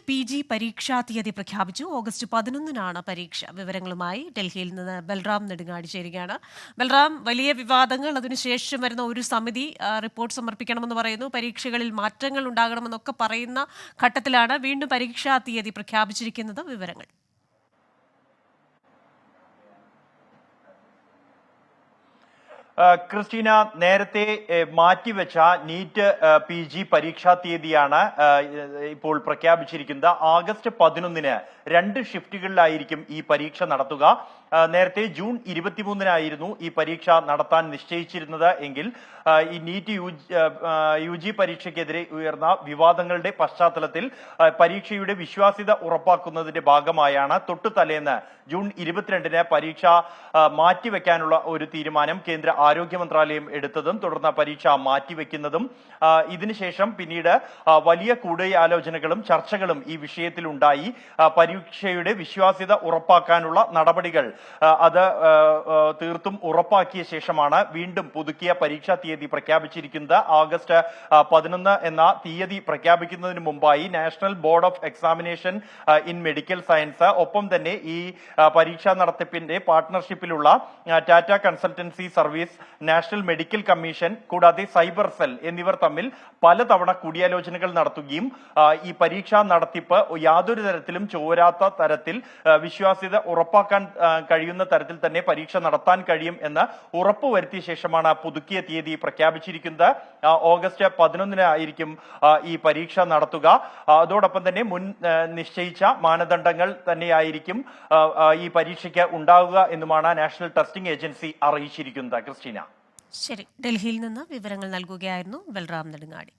PG പരീക്ഷാ തീയതി പ്രഖ്യാപിച്ചു. ഓഗസ്റ്റ് 11-നാണ് പരീക്ഷ. വിവരങ്ങളുമായി ഡൽഹിയിൽ നിന്ന് ബൽറാം നെടുങ്ങാടി ചേരുകയാണ്. ബൽറാം, വലിയ വിവാദങ്ങൾ, അതിനുശേഷം വരുന്ന ഒരു സമിതി റിപ്പോർട്ട് സമർപ്പിക്കണമെന്ന് പറയുന്നു, പരീക്ഷകളിൽ മാറ്റങ്ങൾ ഉണ്ടാകണമെന്നൊക്കെ പറയുന്ന ഘട്ടത്തിലാണ് വീണ്ടും പരീക്ഷാ തീയതി പ്രഖ്യാപിച്ചിരിക്കുന്നത്. വിവരങ്ങൾ. ക്രിസ്റ്റീന, നേരത്തെ മാറ്റിവെച്ച നീറ്റ് PG പരീക്ഷാ തീയതിയാണ് ഇപ്പോൾ പ്രഖ്യാപിച്ചിരിക്കുന്നത്. ആഗസ്റ്റ് 11-ന് 2 ഷിഫ്റ്റുകളിലായിരിക്കും ഈ പരീക്ഷ നടത്തുക. നേരത്തെ ജൂൺ 23-നായിരുന്നു ഈ പരീക്ഷ നടത്താൻ നിശ്ചയിച്ചിരുന്നത് എങ്കിൽ ഈ നീറ്റ് UG പരീക്ഷയ്ക്കെതിരെ ഉയർന്ന വിവാദങ്ങളുടെ പശ്ചാത്തലത്തിൽ പരീക്ഷയുടെ വിശ്വാസ്യത ഉറപ്പാക്കുന്നതിന്റെ ഭാഗമായാണ് തൊട്ടു തലേന്ന് ജൂൺ 22-ന് പരീക്ഷ മാറ്റിവെക്കാനുള്ള ഒരു തീരുമാനം കേന്ദ്ര ആരോഗ്യ മന്ത്രാലയം എടുത്തതും തുടർന്ന് പരീക്ഷ മാറ്റിവെക്കുന്നതും. ഇതിനുശേഷം പിന്നീട് വലിയ കൂടിയാലോചനകളും ചർച്ചകളും ഈ വിഷയത്തിൽ ഉണ്ടായി. പരീക്ഷയുടെ വിശ്വാസ്യത ഉറപ്പാക്കാനുള്ള നടപടികൾ അത് തീർത്തും ഉറപ്പാക്കിയ ശേഷമാണ് വീണ്ടും പുതുക്കിയ പരീക്ഷാ തീയതി പ്രഖ്യാപിച്ചിരിക്കുന്നത്. ആഗസ്റ്റ് 11 എന്ന തീയതി പ്രഖ്യാപിക്കുന്നതിന് മുമ്പായി national board of examination in medical science, ഒപ്പം തന്നെ ഈ പരീക്ഷാ നടത്തിപ്പിന്റെ പാർട്ട്ണർഷിപ്പിലുള്ള Tata consultancy service, national medical commission കൂടാതെ സൈബർ സെൽ എന്നിവർ തമ്മിൽ പലതവണ കൂടിയാലോചനകൾ നടത്തുകയും ഈ പരീക്ഷാ നടത്തിപ്പ് യാതൊരു തരത്തിലും ചോരാത്ത തരത്തിൽ വിശ്വാസ്യത ഉറപ്പാക്കാൻ കഴിയുന്ന തരത്തിൽ തന്നെ പരീക്ഷ നടത്താൻ കഴിയും എന്ന് ഉറപ്പുവരുത്തിയ ശേഷമാണ് പുതുക്കിയ തീയതി പ്രഖ്യാപിച്ചിരിക്കുന്നത്. ഓഗസ്റ്റ് 11-നായിരിക്കും ഈ പരീക്ഷ നടത്തുക. അതോടൊപ്പം തന്നെ മുൻ നിശ്ചയിച്ച മാനദണ്ഡങ്ങൾ തന്നെയായിരിക്കും ഈ പരീക്ഷയ്ക്ക് ഉണ്ടാവുക എന്നുമാണ് നാഷണൽ ടെസ്റ്റിംഗ് ഏജൻസി അറിയിച്ചിരിക്കുന്നത്. ക്രിസ്റ്റീന. ശരി, ഡൽഹിയിൽ നിന്ന് വിവരങ്ങൾ നൽകുകയായിരുന്നു ബൽറാം നെടുങ്ങാടി.